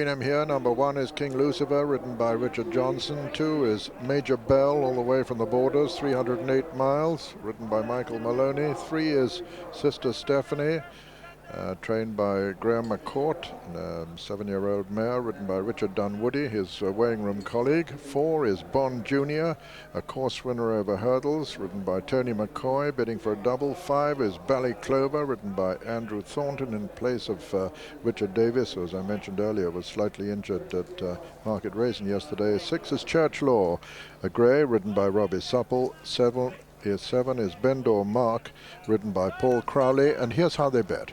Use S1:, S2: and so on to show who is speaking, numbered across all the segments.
S1: between them here. Number 1 is King Lucifer, ridden by Richard Johnson. 2 is Major Bell, all the way from the borders, 308 miles, ridden by Michael Moloney. 3 is Sister Stephanie, trained by Graham McCourt, a 7-year-old mare ridden by Richard Dunwoody, his weighing room colleague. 4 is Bond Jr., a course winner over hurdles, ridden by Tony McCoy, bidding for a double. 5 is Ballyclover, ridden by Andrew Thornton in place of Richard Davis, who, as I mentioned earlier, was slightly injured at Market Racing yesterday. 6 is Church Law, a grey, ridden by Robbie Supple. 7 is Bendor Mark, ridden by Paul Crowley. And here's how they bet.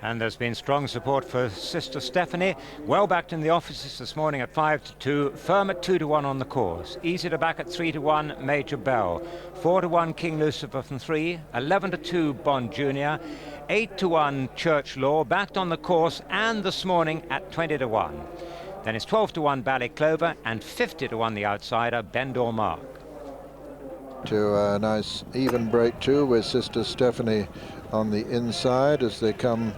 S2: And there's been strong support for Sister Stephanie. Well backed in the offices this morning at 5-2. Firm at 2-1 on the course. Easy to back at 3-1, Major Bell. 4-1, King Lucifer from 3. 11-2, Bond Jr. 8-1, Church Law. Backed on the course and this morning at 20-1. Then it's 12-1, Ballyclover, and 50-1, the outsider, Bendor Mark.
S1: To a nice even break too, with Sister Stephanie on the inside as they come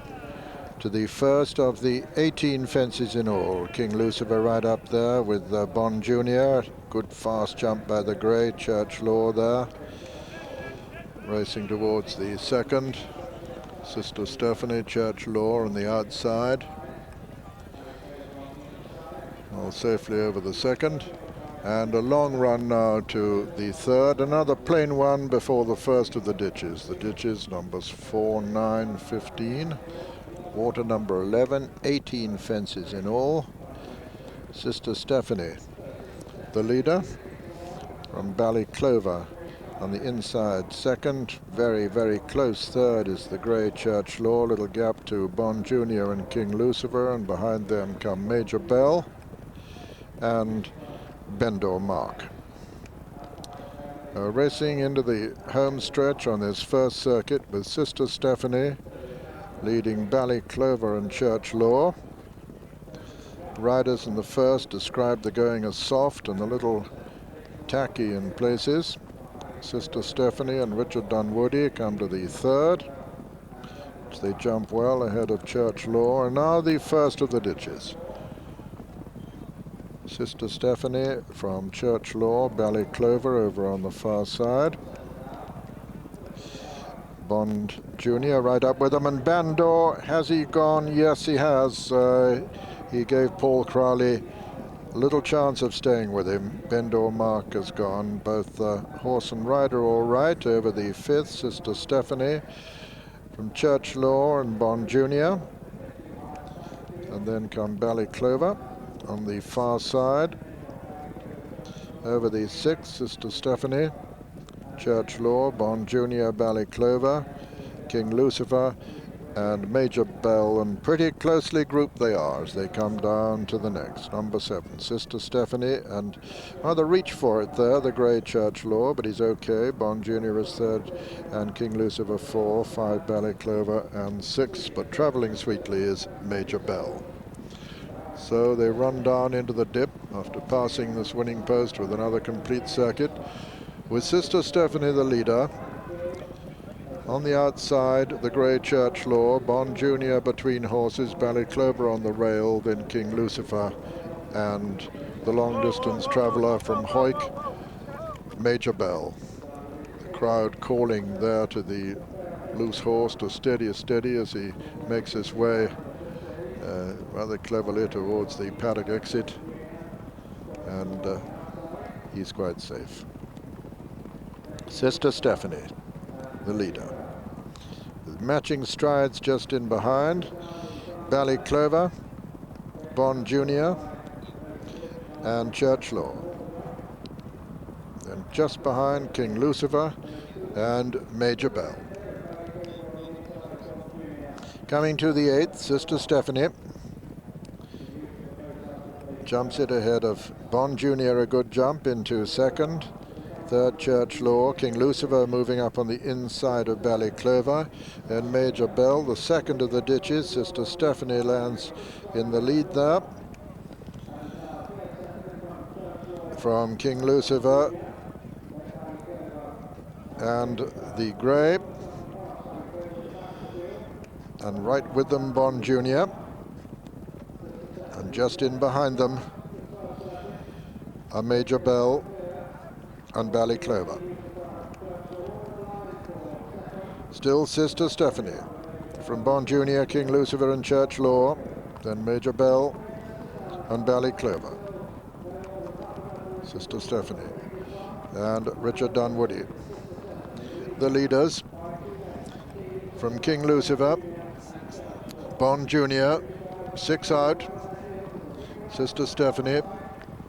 S1: to the first of the 18 fences in all. King Lucifer right up there with Bond Jr. Good fast jump by the grey, Church Law there. Racing towards the second. Sister Stephanie, Church Law on the outside. All safely over the second. And a long run now to the third. Another plain one before the first of the ditches. The ditches numbers 4, 9, 15. Water number 11, 18 fences in all. Sister Stephanie, the leader, from Ballyclover on the inside second. Very, very close third is the grey Church Law. Little gap to Bond Jr. and King Lucifer, and behind them come Major Bell and Bendor Mark. Racing into the home stretch on this first circuit with Sister Stephanie leading Ballyclover and Church Law. Riders in the first described the going as soft and a little tacky in places. Sister Stephanie and Richard Dunwoody come to the third, which they jump well ahead of Church Law. And now the first of the ditches. Sister Stephanie from Church Law, Ballyclover over on the far side. Bond Jr. right up with them, and Bendor, has he gone? Yes, he has. He gave Paul Crowley a little chance of staying with him. Bendor Mark has gone. Both horse and rider all right over the fifth. Sister Stephanie from Church Law and Bond Jr. And then come Ballyclover on the far side. Over the sixth, Sister Stephanie, Church Law, Bond Jr., Ballyclover, King Lucifer, and Major Bell, and pretty closely grouped they are as they come down to the next. Number 7, Sister Stephanie, and rather reach for it there, the grey Church Law, but he's okay. Bond Jr. is third, and King Lucifer 4, 5 Ballyclover, and 6, but travelling sweetly is Major Bell. So they run down into the dip after passing this winning post with another complete circuit, with Sister Stephanie the leader. On the outside, the grey Church Law, Bond Jr. between horses, Ballyclover on the rail, then King Lucifer, and the long-distance traveller from Hoyk, Major Bell. The crowd calling there to the loose horse to steady as he makes his way rather cleverly towards the paddock exit, and he's quite safe. Sister Stephanie, the leader. Matching strides just in behind, Ballyclover, Bond Jr. and Church Law. And just behind, King Lucifer and Major Bell. Coming to the 8th, Sister Stephanie jumps it ahead of Bond Jr., a good jump into second. Third, Church Law. King Lucifer moving up on the inside of Ballyclover. Then Major Bell, the second of the ditches. Sister Stephanie lands in the lead there. From King Lucifer and the grey. And right with them, Bond Jr. Just in behind them are Major Bell and Ballyclover. Still Sister Stephanie from Bond Junior, King Lucifer and Church Law, then Major Bell and Ballyclover. Sister Stephanie and Richard Dunwoody. The leaders from King Lucifer, Bond Junior, 6 out. Sister Stephanie,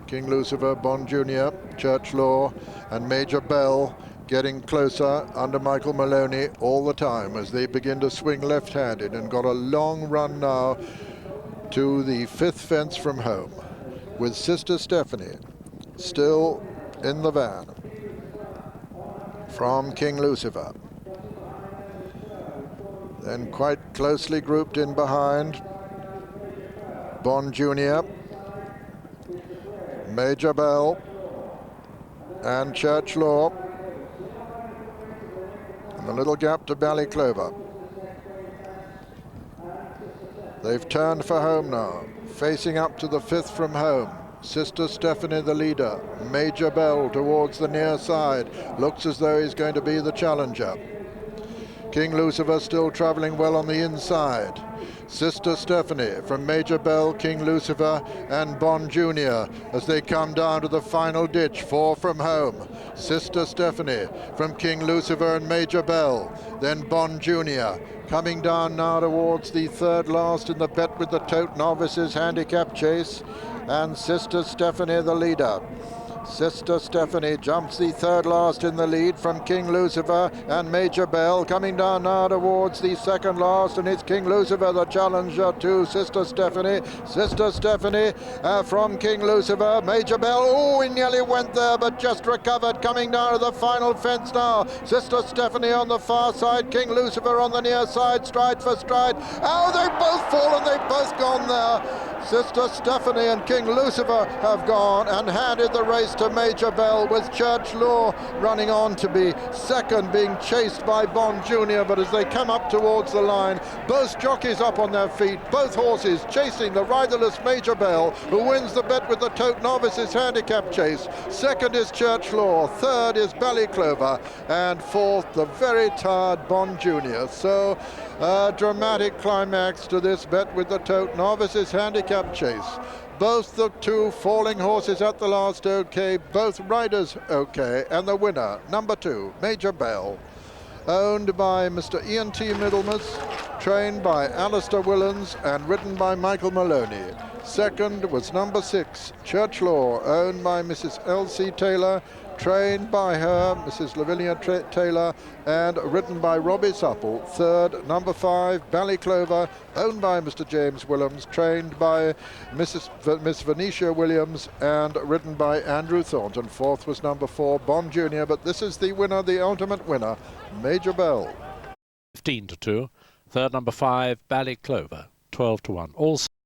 S1: King Lucifer, Bond Junior, Church Law, and Major Bell getting closer under Michael Moloney all the time as they begin to swing left-handed, and got a long run now to the 5th fence from home, with Sister Stephanie still in the van from King Lucifer. Then quite closely grouped in behind, Bond Junior, Major Bell and Church Law, and the little gap to Ballyclover. They've turned for home now, facing up to the 5th from home. Sister Stephanie the leader, Major Bell towards the near side, looks as though he's going to be the challenger. King Lucifer still travelling well on the inside. Sister Stephanie from Major Bell, King Lucifer and Bond Junior as they come down to the final ditch, 4 from home. Sister Stephanie from King Lucifer and Major Bell, then Bond Junior. Coming down now towards the 3rd last in the Bet with the Tote Novices Handicap chase, and Sister Stephanie the leader. Sister Stephanie jumps the 3rd last in the lead from King Lucifer and Major Bell. Coming down now towards the 2nd last, and it's King Lucifer the challenger to Sister Stephanie. Sister Stephanie from King Lucifer. Major Bell, oh, he nearly went there but just recovered. Coming down to the final fence now. Sister Stephanie on the far side, King Lucifer on the near side, stride for stride. Oh, they've both fallen, they've both gone there. Sister Stephanie and King Lucifer have gone and handed the race to Major Bell, with Church Law running on to be 2nd, being chased by Bond Junior. But as they come up towards the line, both jockeys up on their feet, both horses chasing the riderless Major Bell, who wins the Bet with the Tote Novices Handicap chase. 2nd is Church Law, 3rd is Ballyclover, and 4th the very tired Bond Junior. So a dramatic climax to this Bet with the Tote Novices Handicap chase. Both the 2 falling horses at the last okay, both riders okay, and the winner, number 2, Major Bell, owned by Mr. Ian T. Middlemas, trained by Alistair Whillans and ridden by Michael Moloney. 2nd was number 6, Church Law, owned by Mrs. L.C. Taylor, trained by her, Mrs. Lavinia Taylor, and ridden by Robbie Supple. 3rd, number 5, Ballyclover, owned by Mr. James Williams, trained by Miss Venetia Williams, and ridden by Andrew Thornton. 4th was number 4, Bond Junior, but this is the winner, the ultimate winner, Major Bell.
S3: 15-2. 3rd, number 5, Ballyclover, 12-1. All